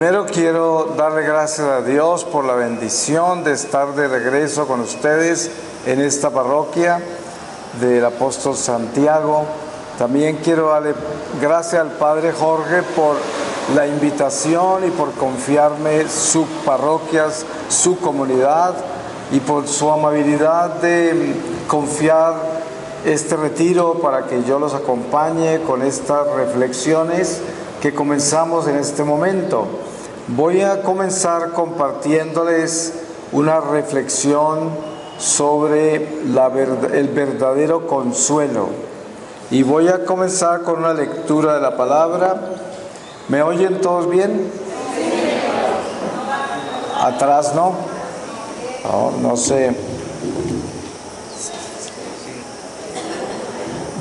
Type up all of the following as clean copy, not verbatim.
Primero quiero darle gracias a Dios por la bendición de estar de regreso con ustedes en esta parroquia del apóstol Santiago. También quiero darle gracias al Padre Jorge por la invitación y por confiarme sus parroquias, su comunidad y por su amabilidad de confiar este retiro para que yo los acompañe con estas reflexiones que comenzamos en este momento. Voy a comenzar compartiéndoles una reflexión sobre el verdadero consuelo. Y voy a comenzar con una lectura de la palabra. ¿Me oyen todos bien? ¿Atrás no? No sé.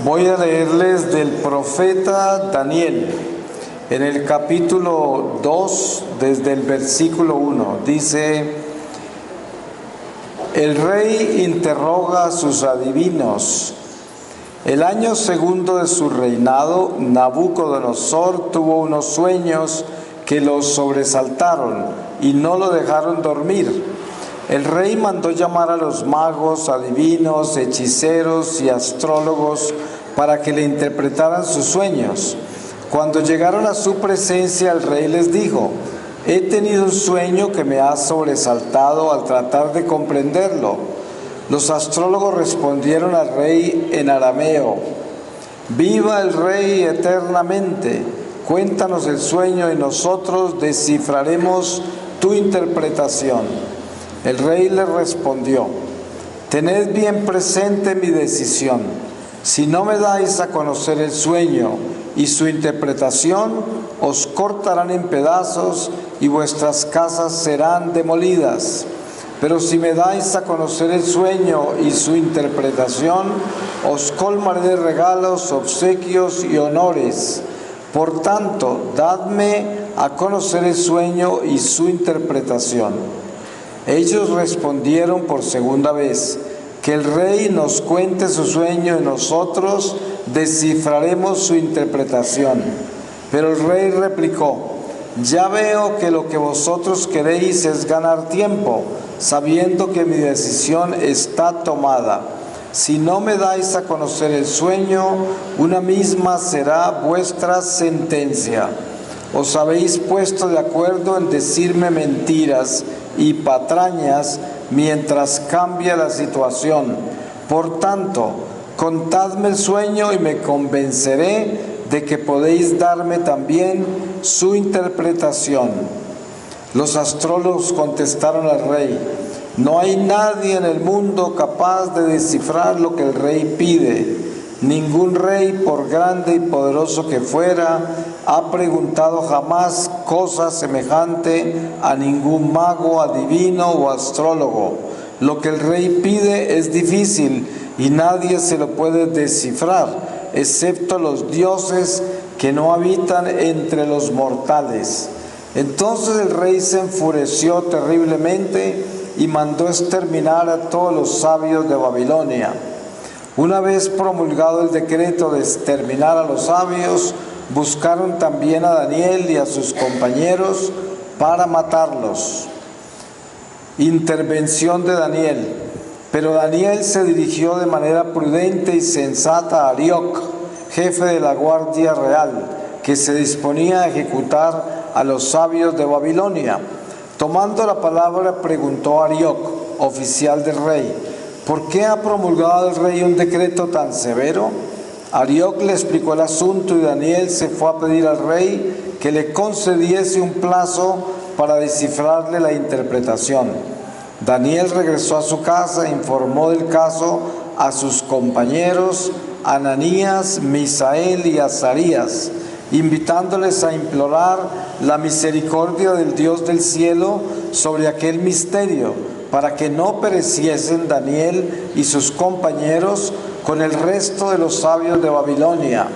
Voy a leerles del profeta Daniel. En el capítulo 2, desde el versículo 1, dice: el rey interroga a sus adivinos. El año segundo de su reinado, Nabucodonosor tuvo unos sueños que lo sobresaltaron y no lo dejaron dormir. El rey mandó llamar a los magos, adivinos, hechiceros y astrólogos para que le interpretaran sus sueños. Cuando llegaron a su presencia, el rey les dijo: he tenido un sueño que me ha sobresaltado al tratar de comprenderlo. Los astrólogos respondieron al rey en arameo: viva el rey eternamente, cuéntanos el sueño y nosotros descifraremos tu interpretación. El rey les respondió: tened bien presente mi decisión. Si no me dais a conocer el sueño y su interpretación, os cortarán en pedazos y vuestras casas serán demolidas. Pero si me dais a conocer el sueño y su interpretación, os colmaré de regalos, obsequios y honores. Por tanto, dadme a conocer el sueño y su interpretación. Ellos respondieron por segunda vez: que el rey nos cuente su sueño y nosotros descifraremos su interpretación. Pero el rey replicó: ya veo que lo que vosotros queréis es ganar tiempo, sabiendo que mi decisión está tomada. Si no me dais a conocer el sueño, una misma será vuestra sentencia. Os habéis puesto de acuerdo en decirme mentiras y patrañas mientras cambia la situación. Por tanto, contadme el sueño y me convenceré de que podéis darme también su interpretación. Los astrólogos contestaron al rey: no hay nadie en el mundo capaz de descifrar lo que el rey pide. Ningún rey, por grande y poderoso que fuera, ha preguntado jamás cosa semejante a ningún mago, adivino o astrólogo. Lo que el rey pide es difícil y nadie se lo puede descifrar, excepto los dioses que no habitan entre los mortales. Entonces el rey se enfureció terriblemente y mandó exterminar a todos los sabios de Babilonia. Una vez promulgado el decreto de exterminar a los sabios, buscaron también a Daniel y a sus compañeros para matarlos. Intervención de Daniel. Pero Daniel se dirigió de manera prudente y sensata a Arioc, jefe de la guardia real, que se disponía a ejecutar a los sabios de Babilonia. Tomando la palabra, preguntó a Arioc, oficial del rey: ¿por qué ha promulgado el rey un decreto tan severo? Arioc le explicó el asunto y Daniel se fue a pedir al rey que le concediese un plazo para descifrarle la interpretación. Daniel regresó a su casa e informó del caso a sus compañeros Ananías, Misael y Azarías, invitándoles a implorar la misericordia del Dios del cielo sobre aquel misterio, para que no pereciesen Daniel y sus compañeros con el resto de los sabios de Babilonia.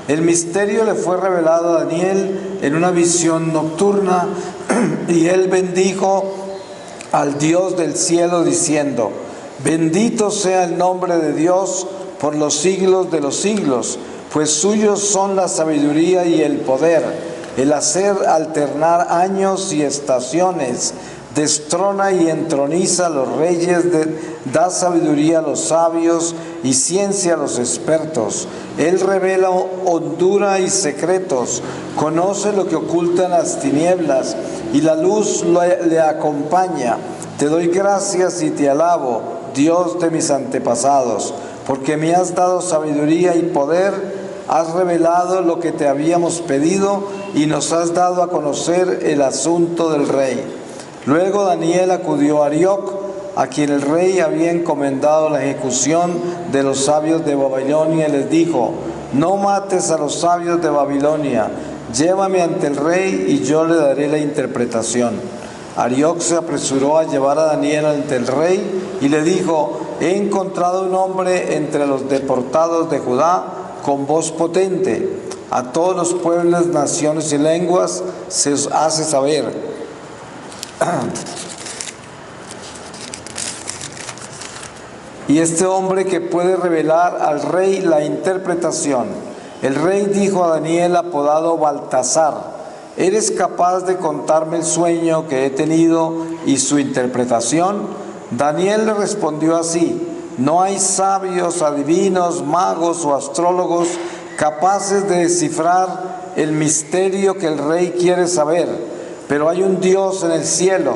El misterio le fue revelado a Daniel en una visión nocturna y él bendijo al Dios del cielo diciendo: bendito sea el nombre de Dios por los siglos de los siglos, pues suyos son la sabiduría y el poder. el hacer alternar años y estaciones, destrona y entroniza a los reyes, da sabiduría a los sabios y ciencia a los expertos. Él revela hondura y secretos, conoce lo que ocultan las tinieblas y la luz le acompaña. Te doy gracias y te alabo, Dios de mis antepasados, porque me has dado sabiduría y poder, has revelado lo que te habíamos pedido y nos has dado a conocer el asunto del rey. Luego Daniel acudió a Arioc, a quien el rey había encomendado la ejecución de los sabios de Babilonia, y les dijo: no mates a los sabios de Babilonia, llévame ante el rey y yo le daré la interpretación. Arioc se apresuró a llevar a Daniel ante el rey y le dijo: he encontrado un hombre entre los deportados de Judá con voz potente. A todos los pueblos, naciones y lenguas se os hace saber. Y este hombre que puede revelar al rey la interpretación. El rey dijo a Daniel, apodado Baltasar: ¿eres capaz de contarme el sueño que he tenido y su interpretación? Daniel le respondió así: no hay sabios, adivinos, magos o astrólogos capaces de descifrar el misterio que el rey quiere saber. Pero hay un Dios en el cielo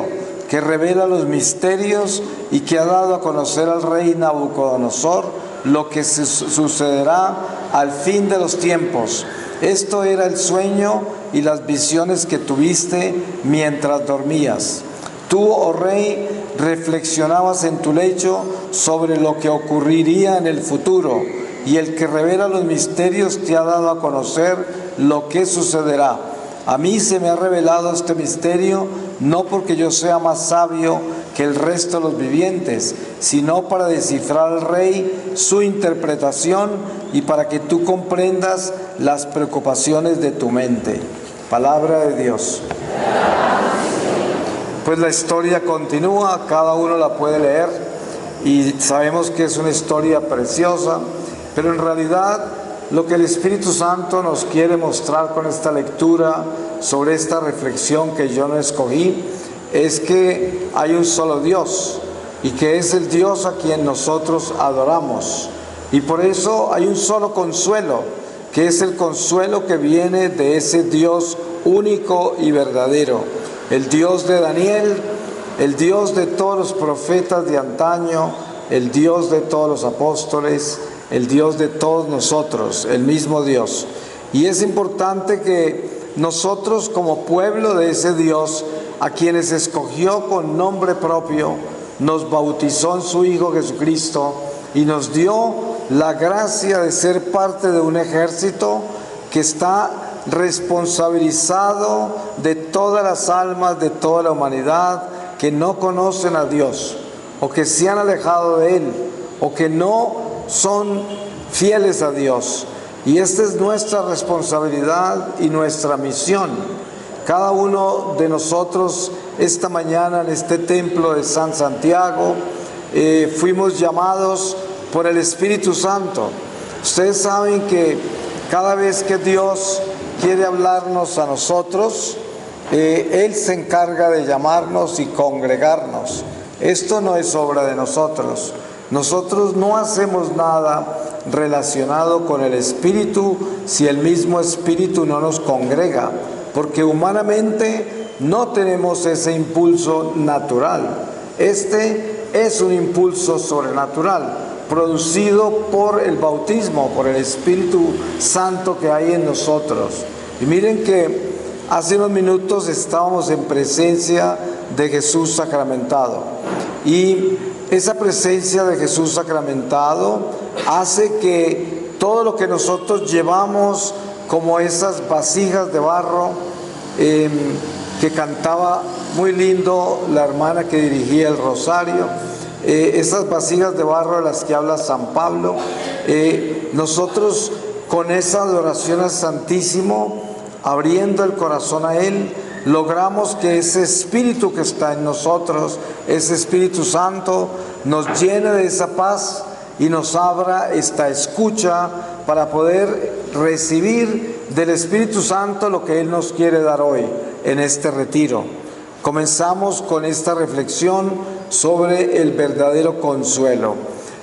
que revela los misterios y que ha dado a conocer al rey Nabucodonosor lo que sucederá al fin de los tiempos. Esto era el sueño y las visiones que tuviste mientras dormías. Tú, oh rey, reflexionabas en tu lecho sobre lo que ocurriría en el futuro, y el que revela los misterios te ha dado a conocer lo que sucederá. A mí se me ha revelado este misterio, no porque yo sea más sabio que el resto de los vivientes, sino para descifrar al rey su interpretación y para que tú comprendas las preocupaciones de tu mente. Palabra de Dios. Pues la historia continúa, cada uno la puede leer y sabemos que es una historia preciosa, pero en realidad lo que el Espíritu Santo nos quiere mostrar con esta lectura, sobre esta reflexión que yo no escogí, es que hay un solo Dios y que es el Dios a quien nosotros adoramos. Y por eso hay un solo consuelo, que es el consuelo que viene de ese Dios único y verdadero. El Dios de Daniel, el Dios de todos los profetas de antaño, el Dios de todos los apóstoles, el Dios de todos nosotros, el mismo Dios. Y es importante que nosotros, como pueblo de ese Dios, a quienes escogió con nombre propio, nos bautizó en su Hijo Jesucristo y nos dio la gracia de ser parte de un ejército que está responsabilizado de todas las almas de toda la humanidad que no conocen a Dios, o que se han alejado de Él, o que no son fieles a Dios. Y esta es nuestra responsabilidad y nuestra misión. Cada uno de nosotros esta mañana en este templo de San Santiago fuimos llamados por el Espíritu Santo. Ustedes saben que cada vez que Dios quiere hablarnos a nosotros, Él se encarga de llamarnos y congregarnos. Esto no es obra de nosotros. Nosotros no hacemos nada relacionado con el Espíritu si el mismo Espíritu no nos congrega, porque humanamente no tenemos ese impulso natural. Este es un impulso sobrenatural, producido por el bautismo, por el Espíritu Santo que hay en nosotros. Y miren que hace unos minutos estábamos en presencia de Jesús sacramentado, y esa presencia de Jesús sacramentado hace que todo lo que nosotros llevamos, como esas vasijas de barro que cantaba muy lindo la hermana que dirigía el rosario, esas vasijas de barro de las que habla San Pablo, nosotros con esa adoración al Santísimo, abriendo el corazón a Él, logramos que ese Espíritu que está en nosotros, ese Espíritu Santo, nos llene de esa paz y nos abra esta escucha para poder recibir del Espíritu Santo lo que Él nos quiere dar hoy en este retiro. Comenzamos con esta reflexión sobre el verdadero consuelo.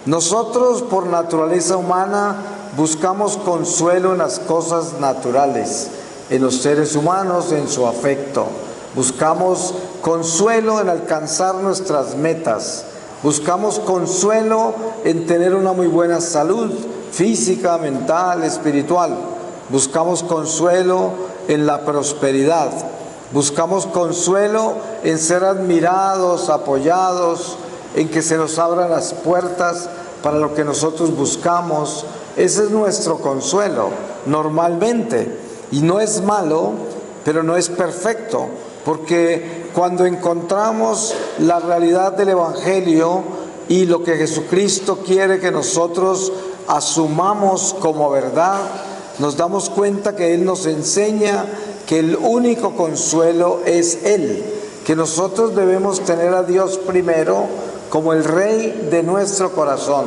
Nosotros, por naturaleza humana, buscamos consuelo en las cosas naturales, en los seres humanos, en su afecto. Buscamos consuelo en alcanzar nuestras metas. Buscamos consuelo en tener una muy buena salud física, mental, espiritual. Buscamos consuelo en la prosperidad. Buscamos consuelo en ser admirados, apoyados, en que se nos abran las puertas para lo que nosotros buscamos. Ese es nuestro consuelo, normalmente. Y no es malo, pero no es perfecto, porque cuando encontramos la realidad del Evangelio y lo que Jesucristo quiere que nosotros asumamos como verdad, nos damos cuenta que Él nos enseña que el único consuelo es Él, que nosotros debemos tener a Dios primero como el Rey de nuestro corazón,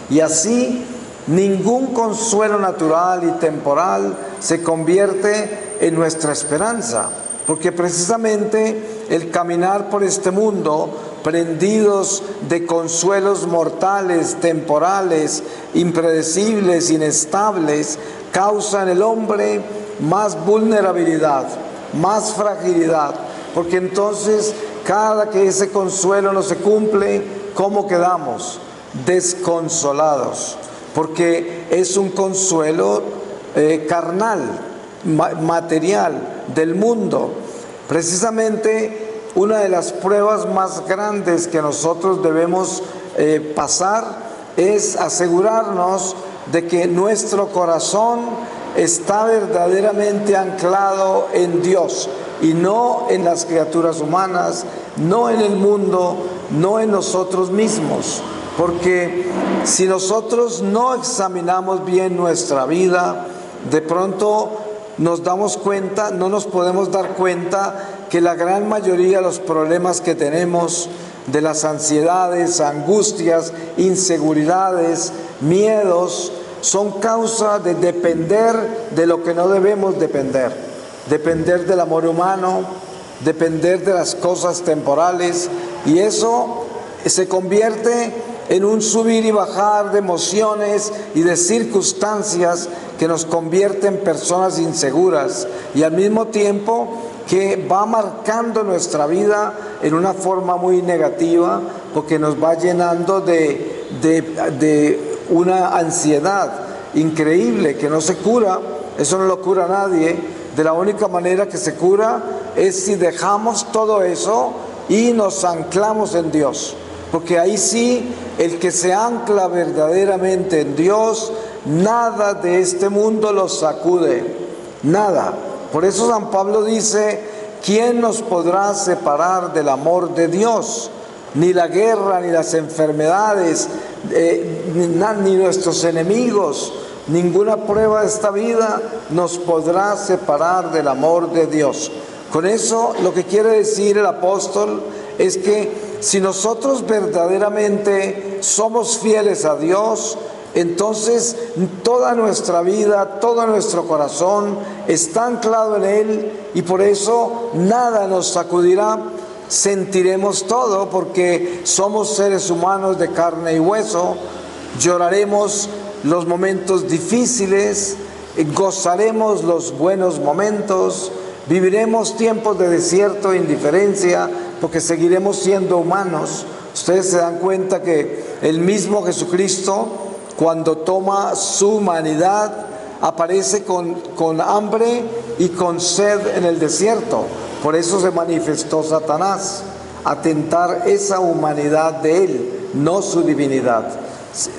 y así ningún consuelo natural y temporal se convierte en nuestra esperanza, porque precisamente el caminar por este mundo prendidos de consuelos mortales, temporales, impredecibles, inestables, causa en el hombre más vulnerabilidad, más fragilidad, porque entonces cada que ese consuelo no se cumple, ¿cómo quedamos? Desconsolados, porque es un consuelo carnal, material, del mundo. Precisamente una de las pruebas más grandes que nosotros debemos pasar es asegurarnos de que nuestro corazón está verdaderamente anclado en Dios y no en las criaturas humanas, no en el mundo, no en nosotros mismos. Porque si nosotros no examinamos bien nuestra vida, de pronto nos damos cuenta, no nos podemos dar cuenta que la gran mayoría de los problemas que tenemos, de las ansiedades, angustias, inseguridades, miedos, son causa de depender de lo que no debemos depender. Depender del amor humano, depender de las cosas temporales, y eso se convierte en un subir y bajar de emociones y de circunstancias que nos convierte en personas inseguras, y al mismo tiempo que va marcando nuestra vida en una forma muy negativa, porque nos va llenando de una ansiedad increíble que no se cura. Eso no lo cura nadie. De la única manera que se cura es si dejamos todo eso y nos anclamos en Dios, porque ahí sí, el que se ancla verdaderamente en Dios, nada de este mundo lo sacude, nada. Por eso San Pablo dice: ¿quién nos podrá separar del amor de Dios? Ni la guerra, ni las enfermedades, ni nuestros enemigos, ninguna prueba de esta vida nos podrá separar del amor de Dios. Con eso lo que quiere decir el apóstol es que si nosotros verdaderamente somos fieles a Dios, entonces toda nuestra vida, todo nuestro corazón está anclado en Él, y por eso nada nos sacudirá. Sentiremos todo, porque somos seres humanos de carne y hueso. Lloraremos los momentos difíciles, gozaremos los buenos momentos, viviremos tiempos de desierto e indiferencia, porque seguiremos siendo humanos. Ustedes se dan cuenta que el mismo Jesucristo, cuando toma su humanidad, aparece con hambre y con sed en el desierto. Por eso se manifestó Satanás, a tentar esa humanidad de Él, no su divinidad.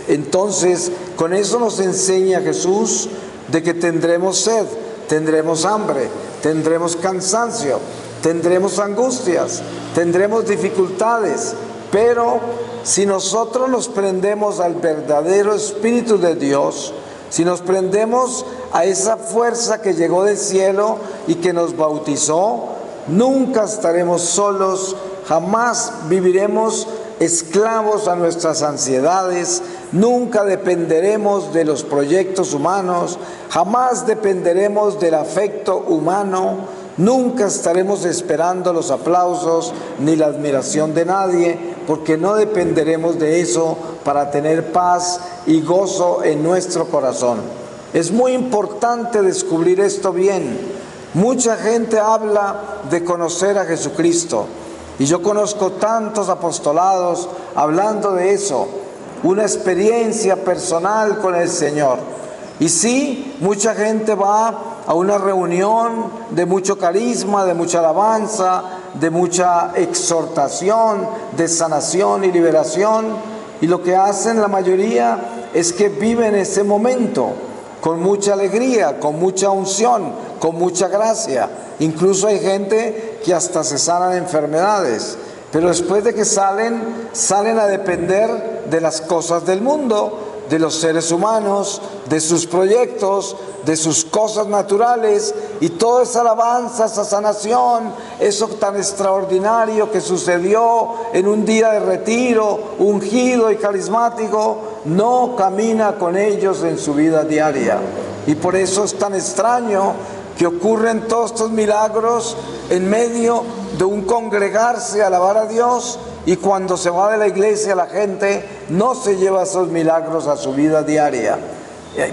Entonces, con eso nos enseña Jesús de que tendremos sed, tendremos hambre, tendremos cansancio, tendremos angustias, tendremos dificultades, pero si nosotros nos prendemos al verdadero Espíritu de Dios, si nos prendemos a esa fuerza que llegó del cielo y que nos bautizó, nunca estaremos solos, jamás viviremos esclavos a nuestras ansiedades, nunca dependeremos de los proyectos humanos, jamás dependeremos del afecto humano, nunca estaremos esperando los aplausos ni la admiración de nadie, porque no dependeremos de eso para tener paz y gozo en nuestro corazón. Es muy importante descubrir esto bien. Mucha gente habla de conocer a Jesucristo, y yo conozco tantos apostolados hablando de eso, una experiencia personal con el Señor. Y sí, mucha gente va a una reunión de mucho carisma, de mucha alabanza, de mucha exhortación, de sanación y liberación, y lo que hacen la mayoría es que viven ese momento con mucha alegría, con mucha unción, con mucha gracia. Incluso hay gente que hasta se sanan enfermedades, pero después de que salen a depender de las cosas del mundo, de los seres humanos, de sus proyectos, de sus cosas naturales, y toda esa alabanza, esa sanación, eso tan extraordinario que sucedió en un día de retiro, ungido y carismático, no camina con ellos en su vida diaria. Y por eso es tan extraño que ocurren todos estos milagros en medio de un congregarse a alabar a Dios, y cuando se va de la iglesia la gente no se lleva esos milagros a su vida diaria.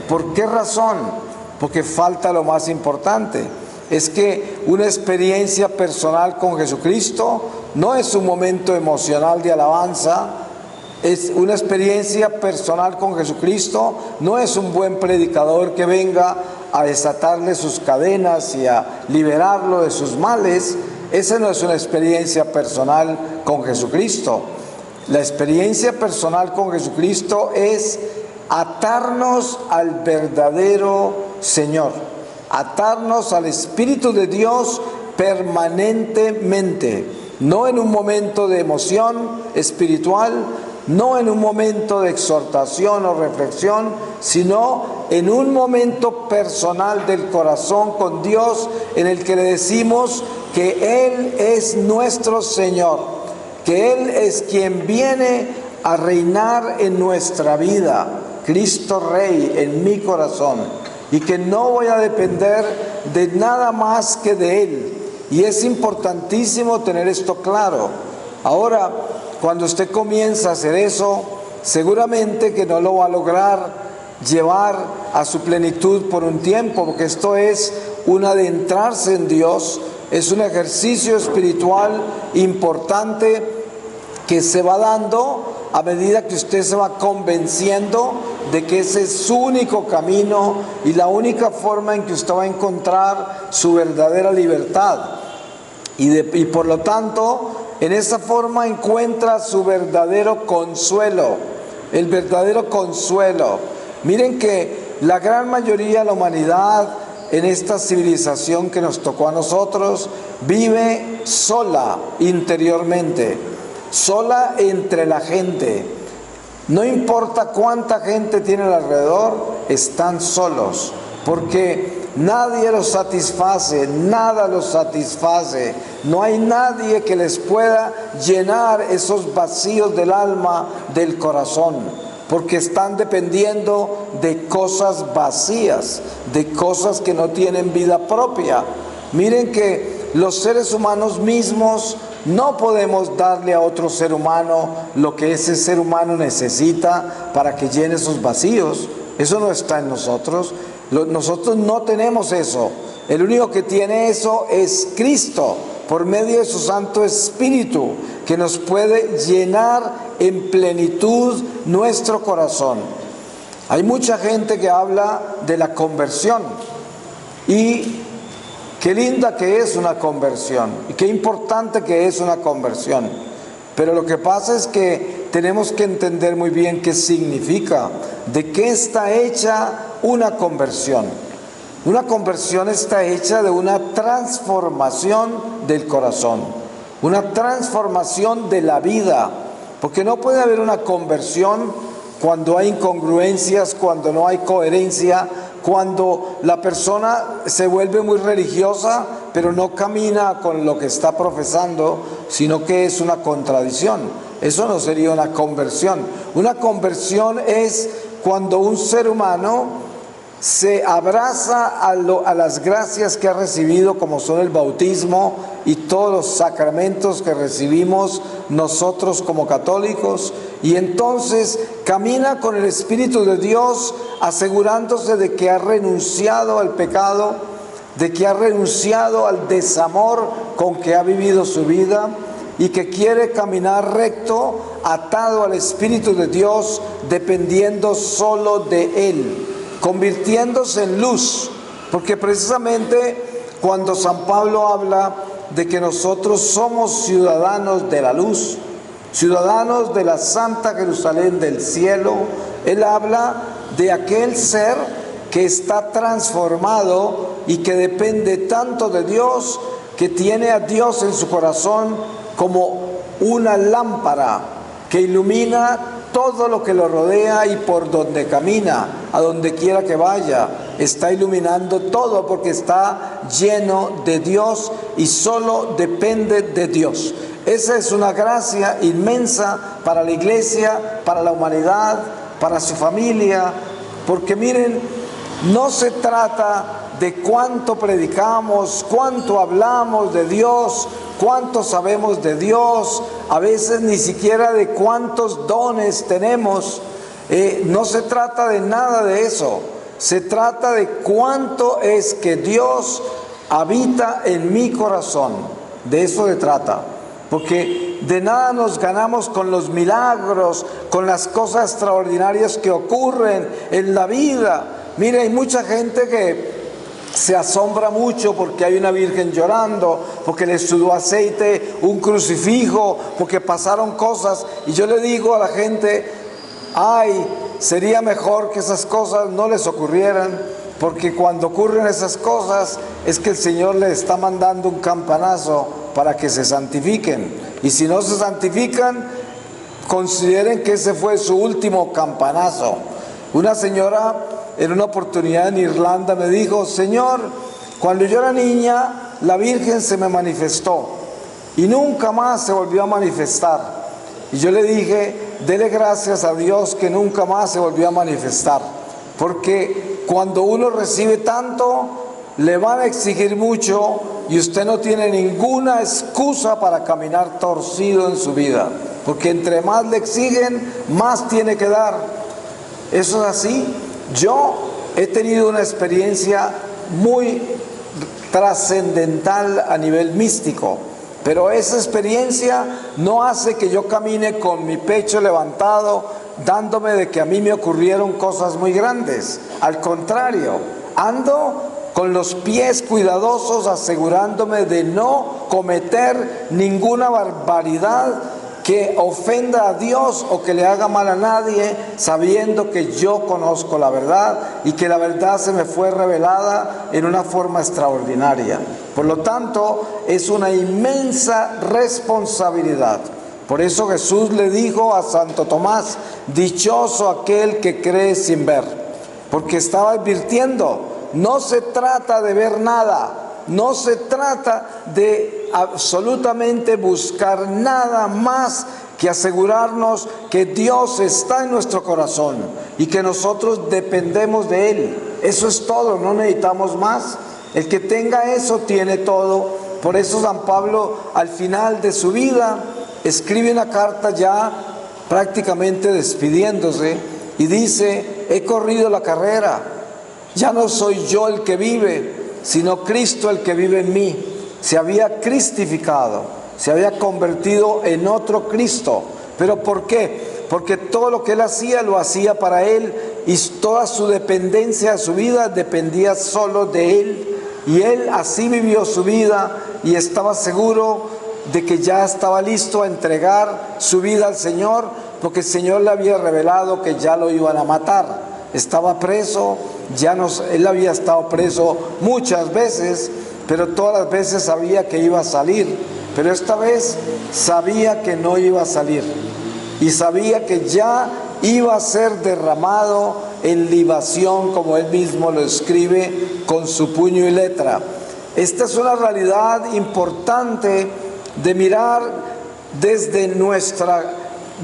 ¿Por qué razón? Porque falta lo más importante. Es que una experiencia personal con Jesucristo no es un momento emocional de alabanza. Es una experiencia personal con Jesucristo, no es un buen predicador que venga a desatarle sus cadenas y a liberarlo de sus males. Esa no es una experiencia personal con Jesucristo. La experiencia personal con Jesucristo es atarnos al verdadero Señor, atarnos al Espíritu de Dios permanentemente, no en un momento de emoción espiritual, no en un momento de exhortación o reflexión, sino en un momento personal del corazón con Dios, en el que le decimos que Él es nuestro Señor, que Él es quien viene a reinar en nuestra vida, Cristo Rey en mi corazón, y que no voy a depender de nada más que de Él. Y es importantísimo tener esto claro. Ahora, cuando usted comienza a hacer eso, seguramente que no lo va a lograr llevar a su plenitud por un tiempo, porque esto es un adentrarse en Dios, es un ejercicio espiritual importante que se va dando a medida que usted se va convenciendo de que ese es su único camino y la única forma en que usted va a encontrar su verdadera libertad. Y por lo tanto, en esa forma encuentra su verdadero consuelo, el verdadero consuelo. Miren que la gran mayoría de la humanidad en esta civilización que nos tocó a nosotros vive sola interiormente, sola entre la gente. No importa cuánta gente tienen alrededor, están solos, porque nadie los satisface, nada los satisface. No hay nadie que les pueda llenar esos vacíos del alma, del corazón, porque están dependiendo de cosas vacías, de cosas que no tienen vida propia. Miren que los seres humanos mismos no podemos darle a otro ser humano lo que ese ser humano necesita para que llene sus vacíos. Eso no está en nosotros. Nosotros no tenemos eso. El único que tiene eso es Cristo, por medio de su Santo Espíritu, que nos puede llenar en plenitud nuestro corazón. Hay mucha gente que habla de la conversión, y qué linda que es una conversión, y qué importante que es una conversión. Pero lo que pasa es que tenemos que entender muy bien qué significa, de qué está hecha una conversión. Una conversión está hecha de una transformación del corazón, una transformación de la vida, porque no puede haber una conversión cuando hay incongruencias, cuando no hay coherencia, cuando la persona se vuelve muy religiosa, pero no camina con lo que está profesando, sino que es una contradicción. Eso no sería una conversión. Una conversión es cuando un ser humano se abraza a las gracias que ha recibido, como son el bautismo y todos los sacramentos que recibimos nosotros como católicos, y entonces camina con el Espíritu de Dios, asegurándose de que ha renunciado al pecado, de que ha renunciado al desamor con que ha vivido su vida, y que quiere caminar recto, atado al Espíritu de Dios, dependiendo solo de Él, convirtiéndose en luz. Porque precisamente cuando San Pablo habla de que nosotros somos ciudadanos de la luz, ciudadanos de la Santa Jerusalén del cielo, él habla de aquel ser que está transformado y que depende tanto de Dios, que tiene a Dios en su corazón como una lámpara que ilumina todo lo que lo rodea y por donde camina, a donde quiera que vaya, está iluminando todo porque está lleno de Dios y solo depende de Dios. Esa es una gracia inmensa para la iglesia, para la humanidad, para su familia, porque miren, no se trata de cuánto predicamos, cuánto hablamos de Dios, cuánto sabemos de Dios, a veces ni siquiera de cuántos dones tenemos. No se trata de nada de eso, se trata de cuánto es que Dios habita en mi corazón. De eso se trata, porque de nada nos ganamos con los milagros, con las cosas extraordinarias que ocurren en la vida. Mire, hay mucha gente que se asombra mucho porque hay una virgen llorando, porque le sudó aceite un crucifijo, porque pasaron cosas, y yo le digo a la gente, ay, sería mejor que esas cosas no les ocurrieran, porque cuando ocurren esas cosas es que el Señor les está mandando un campanazo para que se santifiquen, y si no se santifican, consideren que ese fue su último campanazo. Una señora en una oportunidad en Irlanda me dijo, Señor, cuando yo era niña, la Virgen se me manifestó y nunca más se volvió a manifestar. Y yo le dije, dele gracias a Dios que nunca más se volvió a manifestar, porque cuando uno recibe tanto, le van a exigir mucho y usted no tiene ninguna excusa para caminar torcido en su vida, porque entre más le exigen, más tiene que dar. Eso es así. Yo he tenido una experiencia muy trascendental a nivel místico, pero esa experiencia no hace que yo camine con mi pecho levantado, dándome de que a mí me ocurrieron cosas muy grandes. Al contrario, ando con los pies cuidadosos, asegurándome de no cometer ninguna barbaridad que ofenda a Dios o que le haga mal a nadie, sabiendo que yo conozco la verdad y que la verdad se me fue revelada en una forma extraordinaria. Por lo tanto, es una inmensa responsabilidad. Por eso Jesús le dijo a Santo Tomás, dichoso aquel que cree sin ver, porque estaba advirtiendo, no se trata de ver nada, no se trata de absolutamente buscar nada más que asegurarnos que Dios está en nuestro corazón y que nosotros dependemos de Él. Eso es todo, no necesitamos más. El que tenga eso tiene todo. Por eso San Pablo, al final de su vida, escribe una carta ya prácticamente despidiéndose y dice, he corrido la carrera, ya no soy yo el que vive, sino Cristo el que vive en mí. Se había cristificado, se había convertido en otro Cristo. ¿Pero por qué? Porque todo lo que él hacía, lo hacía para él, y toda su dependencia de su vida dependía solo de él. Y él así vivió su vida y estaba seguro de que ya estaba listo a entregar su vida al Señor, porque el Señor le había revelado que ya lo iban a matar. Estaba preso, él había estado preso muchas veces, pero todas las veces sabía que iba a salir, pero esta vez sabía que no iba a salir y sabía que ya iba a ser derramado en libación, como él mismo lo escribe con su puño y letra. Esta es una realidad importante de mirar desde nuestra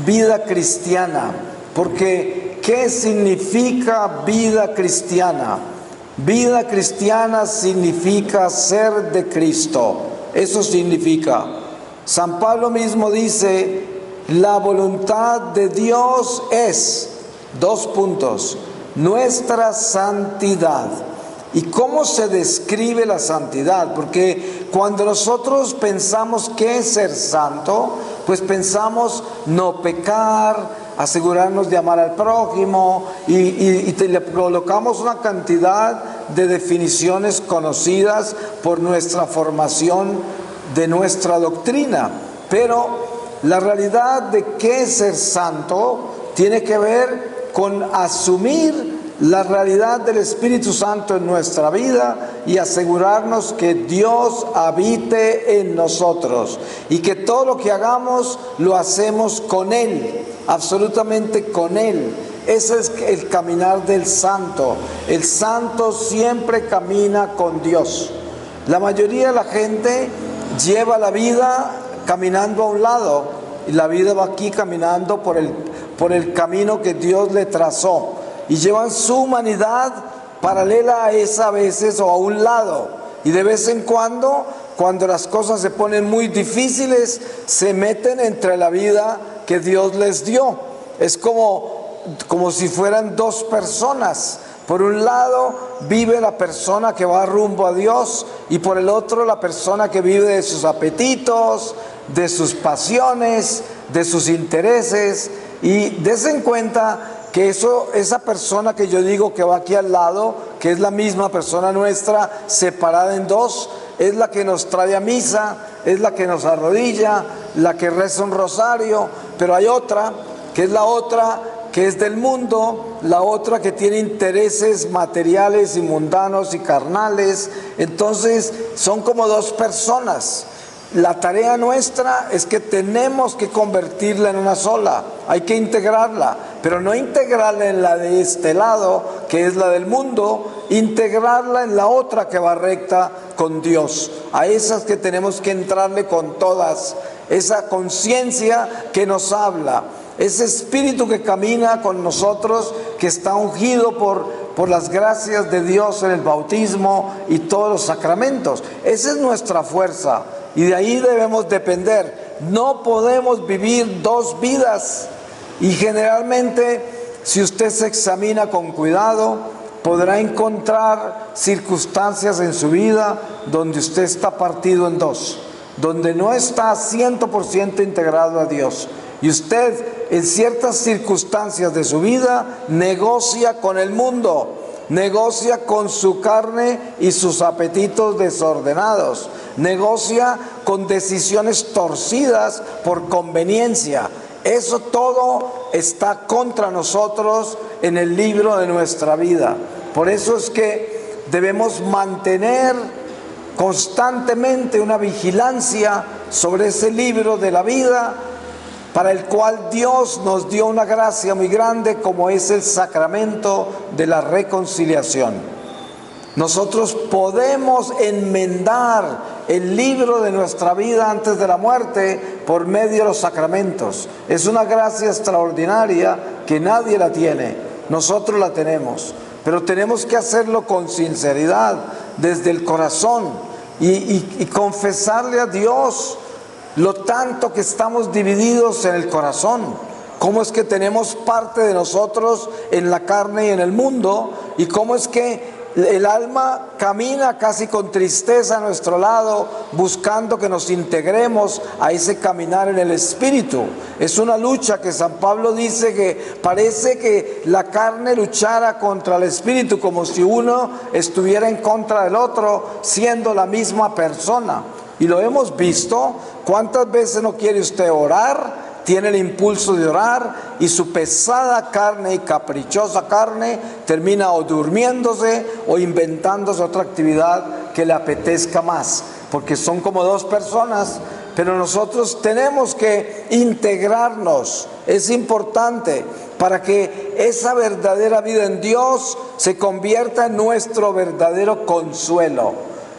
vida cristiana, porque ¿qué significa vida cristiana? Vida cristiana significa ser de Cristo. Eso significa. San Pablo mismo dice, la voluntad de Dios es, nuestra santidad. ¿Y cómo se describe la santidad? Porque cuando nosotros pensamos qué es ser santo, pues pensamos no pecar, asegurarnos de amar al prójimo y le colocamos una cantidad de definiciones conocidas por nuestra formación de nuestra doctrina. Pero la realidad de qué es ser santo tiene que ver con asumir la realidad del Espíritu Santo en nuestra vida y asegurarnos que Dios habite en nosotros y que todo lo que hagamos lo hacemos con Él, absolutamente con Él. Ese es el caminar del santo. El santo siempre camina con Dios. La mayoría de la gente lleva la vida caminando a un lado y la vida va aquí caminando por el camino que Dios le trazó. Y llevan su humanidad paralela a esa a veces o a un lado. Y de vez en cuando las cosas se ponen muy difíciles, se meten entre la vida que Dios les dio. Es como si fueran dos personas. Por un lado vive la persona que va rumbo a Dios y por el otro la persona que vive de sus apetitos, de sus pasiones, de sus intereses. Y des en cuenta que esa persona que yo digo que va aquí al lado, que es la misma persona nuestra, separada en dos, es la que nos trae a misa, es la que nos arrodilla, la que reza un rosario, pero hay otra, que es la otra que es del mundo, la otra que tiene intereses materiales y mundanos y carnales. Entonces son como dos personas. La tarea nuestra es que tenemos que convertirla en una sola, hay que integrarla, pero no integrarla en la de este lado, que es la del mundo, integrarla en la otra que va recta con Dios. A esas que tenemos que entrarle con todas, esa conciencia que nos habla, ese espíritu que camina con nosotros, que está ungido por las gracias de Dios en el bautismo y todos los sacramentos. Esa es nuestra fuerza. Y de ahí debemos depender. No podemos vivir dos vidas. Y generalmente, si usted se examina con cuidado, podrá encontrar circunstancias en su vida donde usted está partido en dos, donde no está 100% integrado a Dios. Y usted, en ciertas circunstancias de su vida, negocia con el mundo, negocia con su carne y sus apetitos desordenados, negocia con decisiones torcidas por conveniencia. Eso todo está contra nosotros en el libro de nuestra vida. Por eso es que debemos mantener constantemente una vigilancia sobre ese libro de la vida, para el cual Dios nos dio una gracia muy grande, como es el sacramento de la reconciliación. Nosotros podemos enmendar el libro de nuestra vida antes de la muerte por medio de los sacramentos. Es una gracia extraordinaria que nadie la tiene, nosotros la tenemos, pero tenemos que hacerlo con sinceridad, desde el corazón, y confesarle a Dios lo tanto que estamos divididos en el corazón. Cómo es que tenemos parte de nosotros en la carne y en el mundo, y cómo es que el alma camina casi con tristeza a nuestro lado, buscando que nos integremos a ese caminar en el Espíritu. Es una lucha que San Pablo dice que parece que la carne luchara contra el Espíritu, como si uno estuviera en contra del otro, siendo la misma persona. Y lo hemos visto. ¿Cuántas veces no quiere usted orar? Tiene el impulso de orar y su pesada carne y caprichosa carne termina o durmiéndose o inventándose otra actividad que le apetezca más, porque son como dos personas. Pero nosotros tenemos que integrarnos, es importante, para que esa verdadera vida en Dios se convierta en nuestro verdadero consuelo.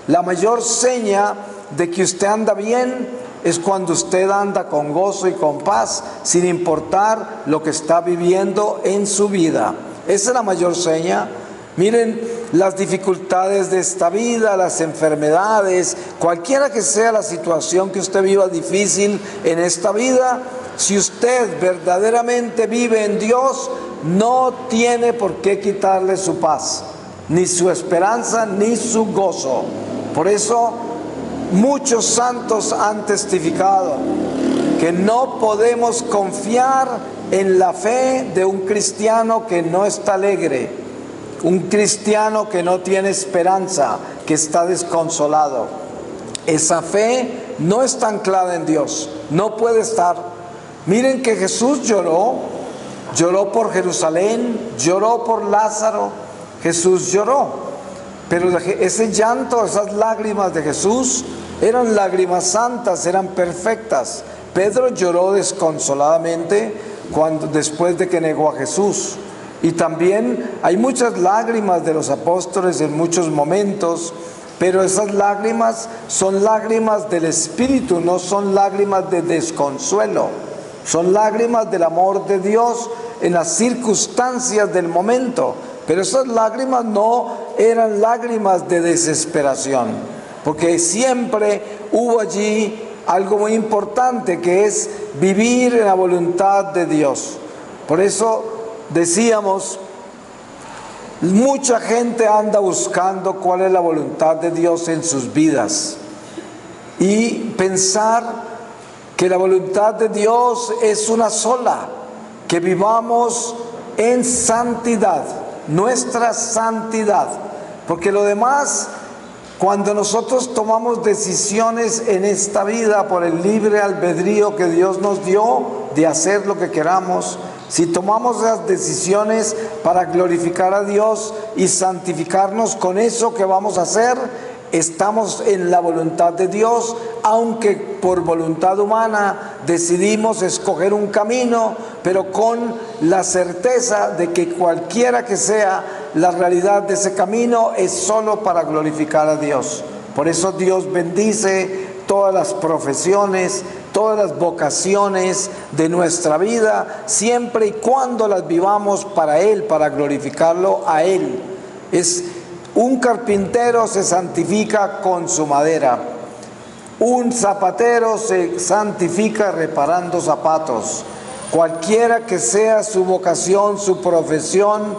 La mayor seña de que usted anda bien es cuando usted anda con gozo y con paz, sin importar lo que está viviendo en su vida. Esa es la mayor seña. Miren, las dificultades de esta vida, las enfermedades, cualquiera que sea la situación que usted viva difícil en esta vida, si usted verdaderamente vive en Dios, no tiene por qué quitarle su paz, ni su esperanza, ni su gozo. Por eso muchos santos han testificado que no podemos confiar en la fe de un cristiano que no está alegre, un cristiano que no tiene esperanza, que está desconsolado. Esa fe no está anclada en Dios, no puede estar. Miren que Jesús lloró por Jerusalén, lloró por Lázaro, Jesús lloró, pero ese llanto, esas lágrimas de Jesús eran lágrimas santas, eran perfectas. Pedro lloró desconsoladamente después de que negó a Jesús. Y también hay muchas lágrimas de los apóstoles en muchos momentos, pero esas lágrimas son lágrimas del Espíritu, no son lágrimas de desconsuelo. Son lágrimas del amor de Dios en las circunstancias del momento. Pero esas lágrimas no eran lágrimas de desesperación, porque siempre hubo allí algo muy importante, que es vivir en la voluntad de Dios. Por eso decíamos, mucha gente anda buscando cuál es la voluntad de Dios en sus vidas, y pensar que la voluntad de Dios es una sola, que vivamos en santidad, nuestra santidad, porque lo demás, cuando nosotros tomamos decisiones en esta vida por el libre albedrío que Dios nos dio de hacer lo que queramos, si tomamos esas decisiones para glorificar a Dios y santificarnos con eso que vamos a hacer, estamos en la voluntad de Dios, aunque por voluntad humana decidimos escoger un camino, pero con la certeza de que cualquiera que sea la realidad de ese camino es solo para glorificar a Dios. Por eso Dios bendice todas las profesiones, todas las vocaciones de nuestra vida, siempre y cuando las vivamos para Él, para glorificarlo a Él. Un carpintero se santifica con su madera. Un zapatero se santifica reparando zapatos. Cualquiera que sea su vocación, su profesión,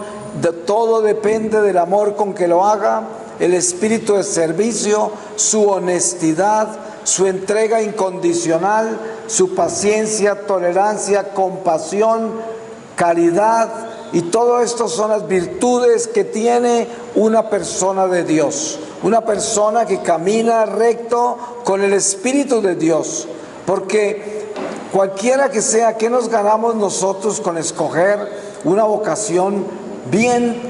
todo depende del amor con que lo haga, el espíritu de servicio, su honestidad, su entrega incondicional, su paciencia, tolerancia, compasión, caridad. Y todo esto son las virtudes que tiene una persona de Dios, una persona que camina recto con el Espíritu de Dios. Porque cualquiera que sea, ¿qué nos ganamos nosotros con escoger una vocación bien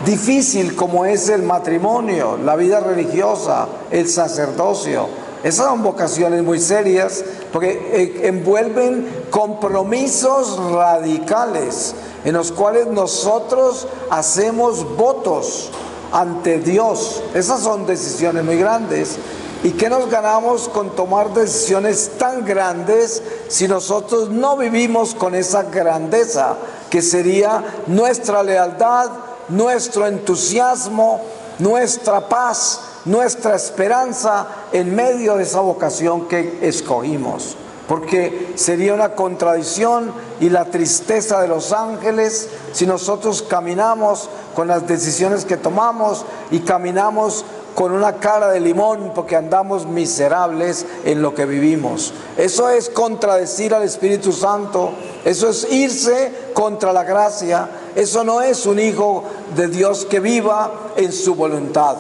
difícil como es el matrimonio, la vida religiosa, el sacerdocio? Esas son vocaciones muy serias porque envuelven compromisos radicales en los cuales nosotros hacemos votos ante Dios. Esas son decisiones muy grandes. ¿Y qué nos ganamos con tomar decisiones tan grandes si nosotros no vivimos con esa grandeza, que sería nuestra lealtad, nuestro entusiasmo, nuestra paz, nuestra esperanza en medio de esa vocación que escogimos? Porque sería una contradicción y la tristeza de los ángeles si nosotros caminamos con las decisiones que tomamos y caminamos con una cara de limón porque andamos miserables en lo que vivimos. Eso es contradecir al Espíritu Santo, eso es irse contra la gracia, eso no es un hijo de Dios que viva en su voluntad.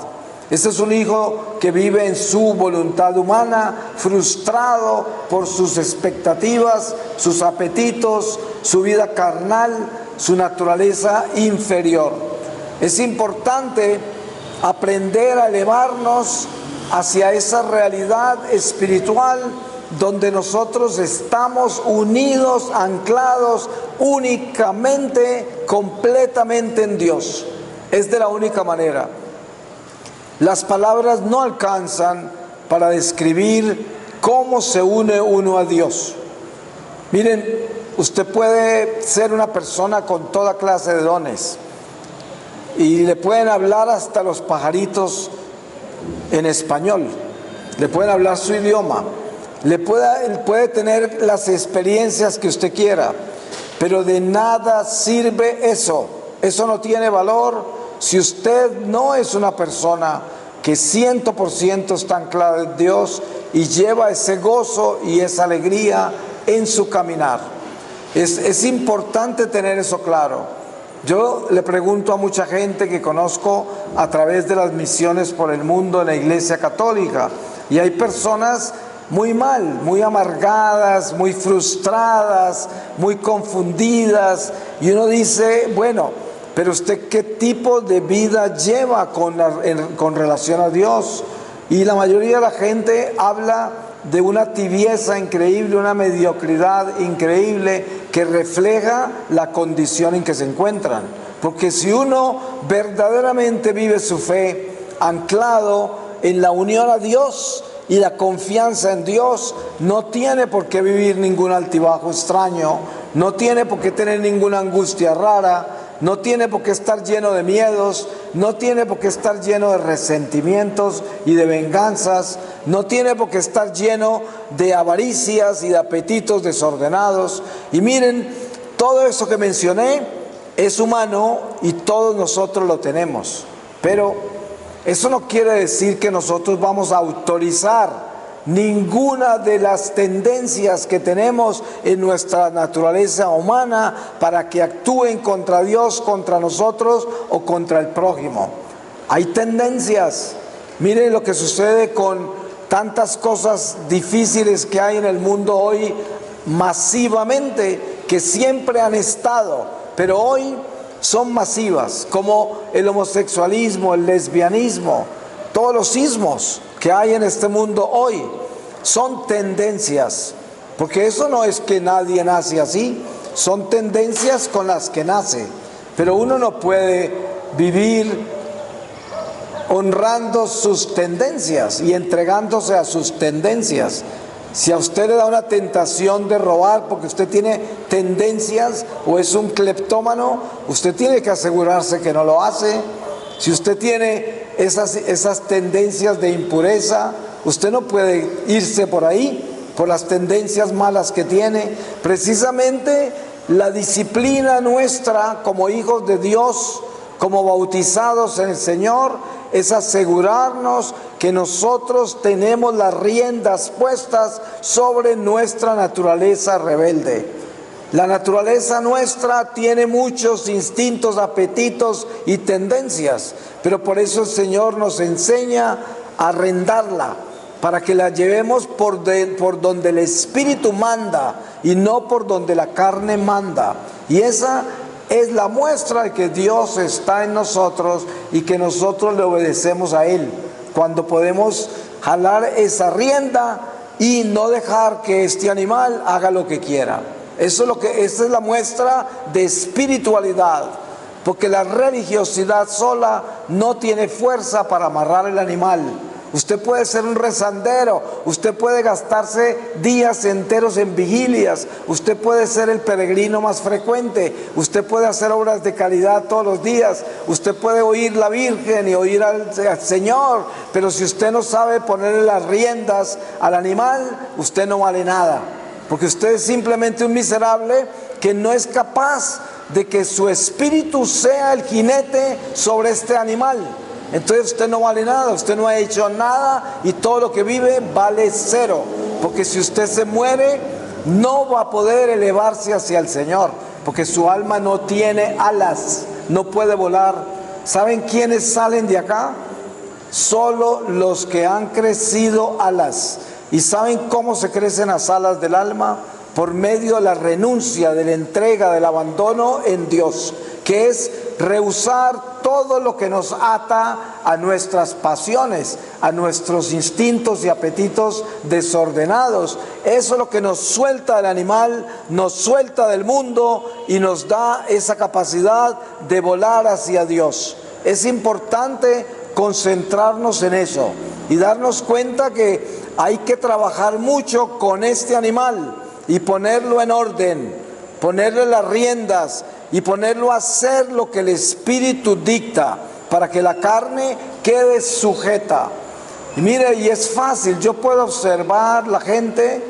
Ese es un hijo que vive en su voluntad humana, frustrado por sus expectativas, sus apetitos, su vida carnal, su naturaleza inferior. Es importante aprender a elevarnos hacia esa realidad espiritual donde nosotros estamos unidos, anclados únicamente, completamente en Dios. Es de la única manera. Las palabras no alcanzan para describir ¿Cómo se une uno a Dios? Miren, usted puede ser una persona con toda clase de dones y le pueden hablar hasta los pajaritos en español, le pueden hablar su idioma, puede tener las experiencias que usted quiera, pero de nada sirve eso. Eso no tiene valor si usted no es una persona que 100% está anclada en Dios y lleva ese gozo y esa alegría en su caminar. Es importante tener eso claro. Yo le pregunto a mucha gente que conozco a través de las misiones por el mundo en la Iglesia Católica, y hay personas muy mal, muy amargadas, muy frustradas, muy confundidas, y uno dice, bueno, pero usted ¿qué tipo de vida lleva con relación a Dios? Y la mayoría de la gente habla de una tibieza increíble, una mediocridad increíble que refleja la condición en que se encuentran. Porque si uno verdaderamente vive su fe anclado en la unión a Dios y la confianza en Dios, no tiene por qué vivir ningún altibajo extraño, no tiene por qué tener ninguna angustia rara, no tiene por qué estar lleno de miedos, no tiene por qué estar lleno de resentimientos y de venganzas, no tiene por qué estar lleno de avaricias y de apetitos desordenados. Y miren, todo eso que mencioné es humano y todos nosotros lo tenemos, pero eso no quiere decir que nosotros vamos a autorizar ninguna de las tendencias que tenemos en nuestra naturaleza humana para que actúen contra Dios, contra nosotros o contra el prójimo. Hay tendencias. Miren lo que sucede con tantas cosas difíciles que hay en el mundo hoy, masivamente, que siempre han estado, pero hoy son masivas, como el homosexualismo, el lesbianismo, todos los ismos que hay en este mundo hoy son tendencias, porque eso no es que nadie nace así, son tendencias con las que nace, pero uno no puede vivir honrando sus tendencias y entregándose a sus tendencias. Si a usted le da una tentación de robar porque usted tiene tendencias o es un cleptómano, usted tiene que asegurarse que no lo hace. Si usted tiene esas tendencias de impureza, usted no puede irse por ahí, por las tendencias malas que tiene. Precisamente la disciplina nuestra como hijos de Dios, como bautizados en el Señor, es asegurarnos que nosotros tenemos las riendas puestas sobre nuestra naturaleza rebelde. La naturaleza nuestra tiene muchos instintos, apetitos y tendencias, pero por eso el Señor nos enseña a arrendarla, para que la llevemos por donde el Espíritu manda y no por donde la carne manda. Y esa es la muestra de que Dios está en nosotros y que nosotros le obedecemos a Él, cuando podemos jalar esa rienda y no dejar que este animal haga lo que quiera. Esa es la muestra de espiritualidad, porque la religiosidad sola no tiene fuerza para amarrar el animal. Usted puede ser un rezandero, usted puede gastarse días enteros en vigilias, usted puede ser el peregrino más frecuente, usted puede hacer obras de caridad todos los días, usted puede oír la Virgen y oír al Señor, pero si usted no sabe ponerle las riendas al animal, usted no vale nada, porque usted es simplemente un miserable que no es capaz de que su espíritu sea el jinete sobre este animal. Entonces usted no vale nada, usted no ha hecho nada y todo lo que vive vale cero, porque si usted se muere no va a poder elevarse hacia el Señor, porque su alma no tiene alas, no puede volar. ¿Saben quiénes salen de acá? Solo los que han crecido alas. ¿Y saben cómo se crecen las alas del alma? Por medio de la renuncia, de la entrega, del abandono en Dios, que es rehusar todo lo que nos ata a nuestras pasiones, a nuestros instintos y apetitos desordenados. Eso es lo que nos suelta del animal, nos suelta del mundo y nos da esa capacidad de volar hacia Dios. Es importante concentrarnos en eso y darnos cuenta que hay que trabajar mucho con este animal y ponerlo en orden, ponerle las riendas y ponerlo a hacer lo que el Espíritu dicta para que la carne quede sujeta. Y mire, y es fácil, yo puedo observar la gente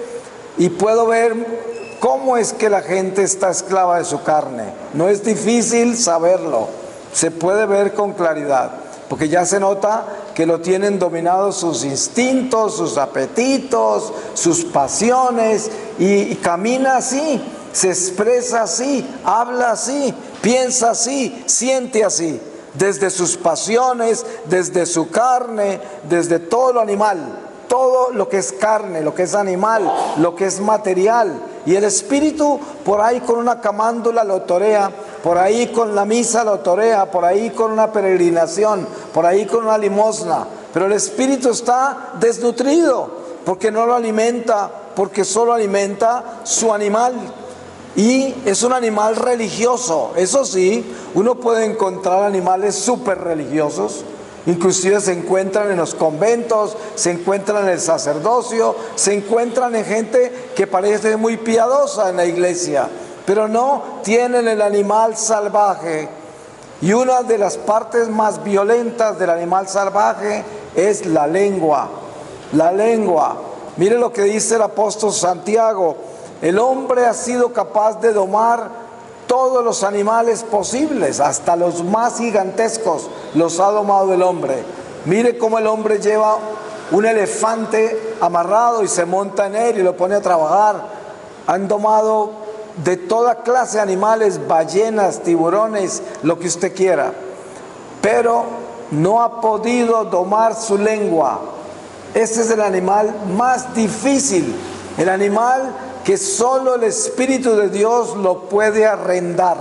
y puedo ver cómo es que la gente está esclava de su carne. No es difícil saberlo, se puede ver con claridad, porque ya se nota que lo tienen dominados sus instintos, sus apetitos, sus pasiones, y camina así, se expresa así, habla así, piensa así, siente así, desde sus pasiones, desde su carne, desde todo lo animal, todo lo que es carne, lo que es animal, lo que es material. Y el espíritu por ahí con una camándula lo torea, por ahí con la misa lo torea, por ahí con una peregrinación, por ahí con una limosna. Pero el espíritu está desnutrido porque no lo alimenta, porque solo alimenta su animal. Y es un animal religioso. Eso sí, uno puede encontrar animales súper religiosos. Inclusive se encuentran en los conventos, se encuentran en el sacerdocio, se encuentran en gente que parece muy piadosa en la iglesia, pero no tienen el animal salvaje. Y una de las partes más violentas del animal salvaje es la lengua. La lengua. Mire lo que dice el apóstol Santiago: el hombre ha sido capaz de domar todos los animales posibles, hasta los más gigantescos los ha domado el hombre. Mire cómo el hombre lleva un elefante amarrado y se monta en él y lo pone a trabajar. Han domado de toda clase de animales, ballenas, tiburones, lo que usted quiera, pero no ha podido domar su lengua. Este es el animal más difícil, el animal que solo el Espíritu de Dios lo puede arrendar.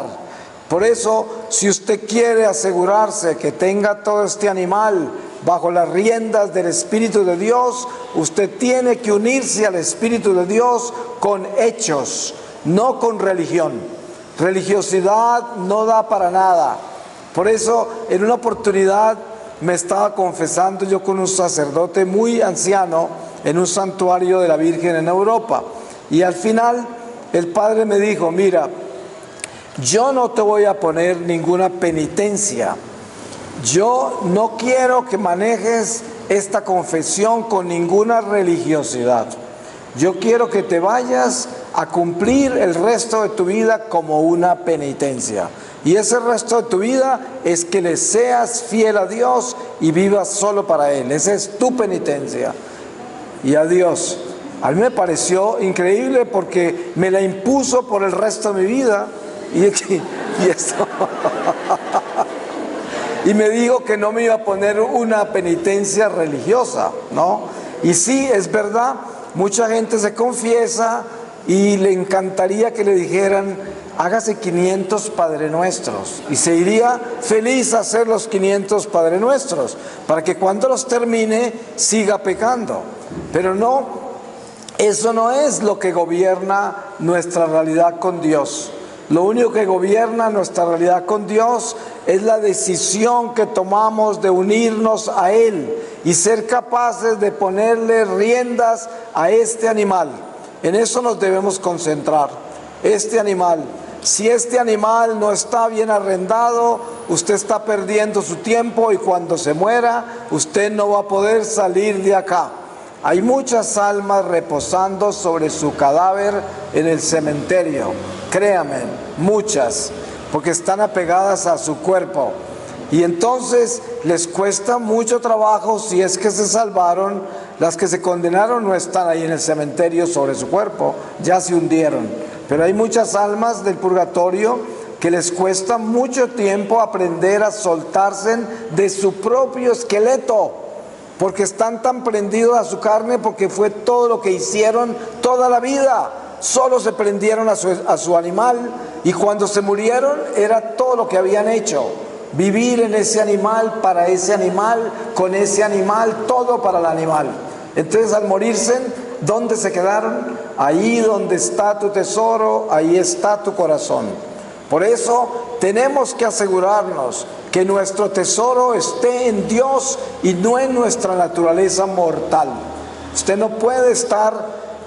Por eso, si usted quiere asegurarse que tenga todo este animal bajo las riendas del Espíritu de Dios, usted tiene que unirse al Espíritu de Dios con hechos, no con religión. Religiosidad no da para nada. Por eso, en una oportunidad me estaba confesando yo con un sacerdote muy anciano en un santuario de la Virgen en Europa. Y al final el padre me dijo: mira, yo no te voy a poner ninguna penitencia. Yo no quiero que manejes esta confesión con ninguna religiosidad. Yo quiero que te vayas a cumplir el resto de tu vida como una penitencia. Y ese resto de tu vida es que le seas fiel a Dios y vivas solo para Él. Esa es tu penitencia. Y adiós. A mí me pareció increíble porque me la impuso por el resto de mi vida y me dijo que no me iba a poner una penitencia religiosa, ¿no? Y sí, es verdad, mucha gente se confiesa y le encantaría que le dijeran: hágase 500 Padre Nuestros, y se iría feliz a hacer los 500 Padre Nuestros, para que cuando los termine siga pecando. Pero no, eso no es lo que gobierna nuestra realidad con Dios. Lo único que gobierna nuestra realidad con Dios es la decisión que tomamos de unirnos a Él y ser capaces de ponerle riendas a este animal. En eso nos debemos concentrar. Este animal, si este animal no está bien arrendado, usted está perdiendo su tiempo y cuando se muera, usted no va a poder salir de acá. Hay muchas almas reposando sobre su cadáver en el cementerio, créanme, muchas, porque están apegadas a su cuerpo. Y entonces les cuesta mucho trabajo, si es que se salvaron. Las que se condenaron no están ahí en el cementerio sobre su cuerpo, ya se hundieron. Pero hay muchas almas del purgatorio que les cuesta mucho tiempo aprender a soltarse de su propio esqueleto, porque están tan prendidos a su carne, porque fue todo lo que hicieron toda la vida. Solo se prendieron a su animal, y cuando se murieron era todo lo que habían hecho. Vivir en ese animal, para ese animal, con ese animal, todo para el animal. Entonces al morirse, ¿dónde se quedaron? Ahí donde está tu tesoro, ahí está tu corazón. Por eso tenemos que asegurarnos que nuestro tesoro esté en Dios y no en nuestra naturaleza mortal. Usted no puede estar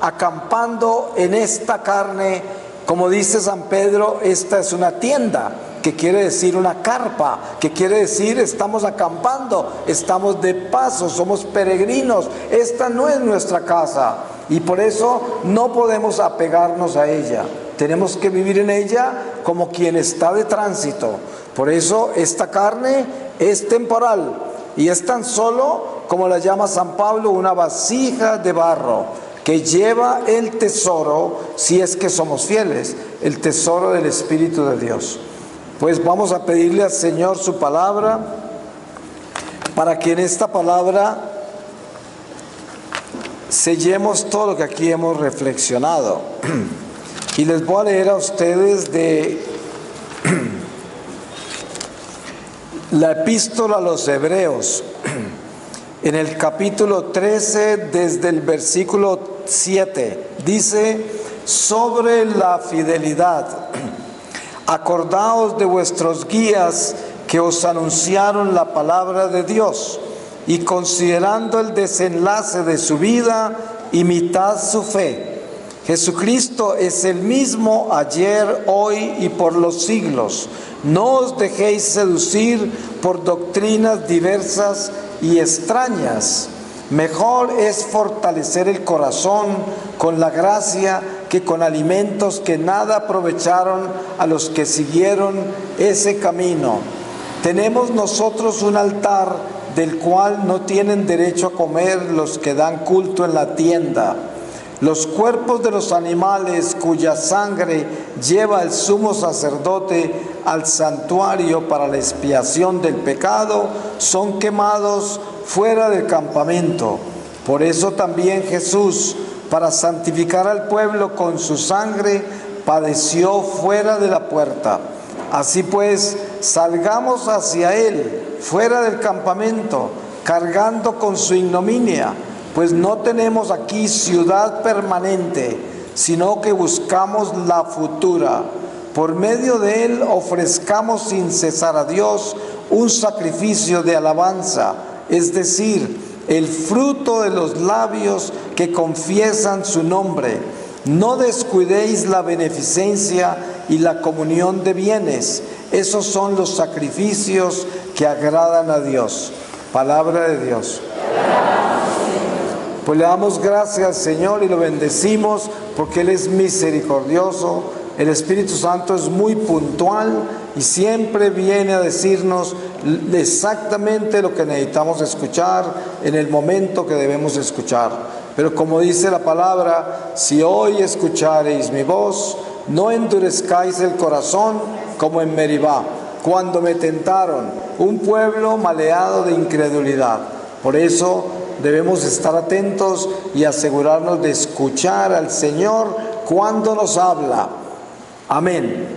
acampando en esta carne. Como dice San Pedro, esta es una tienda, que quiere decir una carpa, que quiere decir estamos acampando, estamos de paso, somos peregrinos. Esta no es nuestra casa y por eso no podemos apegarnos a ella. Tenemos que vivir en ella como quien está de tránsito. Por eso esta carne es temporal y es tan solo, como la llama San Pablo, una vasija de barro que lleva el tesoro, si es que somos fieles, el tesoro del Espíritu de Dios. Pues vamos a pedirle al Señor su palabra, para que en esta palabra sellemos todo lo que aquí hemos reflexionado. Y les voy a leer a ustedes de la epístola a los Hebreos, en el capítulo 13, desde el versículo 7, dice: sobre la fidelidad, acordaos de vuestros guías que os anunciaron la palabra de Dios, y considerando el desenlace de su vida, imitad su fe. Jesucristo es el mismo ayer, hoy y por los siglos. No os dejéis seducir por doctrinas diversas y extrañas. Mejor es fortalecer el corazón con la gracia que con alimentos que nada aprovecharon a los que siguieron ese camino. Tenemos nosotros un altar del cual no tienen derecho a comer los que dan culto en la tienda. Los cuerpos de los animales cuya sangre lleva el sumo sacerdote al santuario para la expiación del pecado son quemados fuera del campamento. Por eso también Jesús, para santificar al pueblo con su sangre, padeció fuera de la puerta. Así pues, salgamos hacia Él, fuera del campamento, cargando con su ignominia, pues no tenemos aquí ciudad permanente, sino que buscamos la futura. Por medio de Él ofrezcamos sin cesar a Dios un sacrificio de alabanza, es decir, el fruto de los labios que confiesan su nombre. No descuidéis la beneficencia y la comunión de bienes. Esos son los sacrificios que agradan a Dios. Palabra de Dios. Pues le damos gracias al Señor y lo bendecimos porque Él es misericordioso. El Espíritu Santo es muy puntual y siempre viene a decirnos exactamente lo que necesitamos escuchar en el momento que debemos escuchar. Pero como dice la palabra, si hoy escuchareis mi voz, no endurezcáis el corazón como en Meribá, cuando me tentaron, un pueblo maleado de incredulidad. Por eso debemos estar atentos y asegurarnos de escuchar al Señor cuando nos habla. Amén.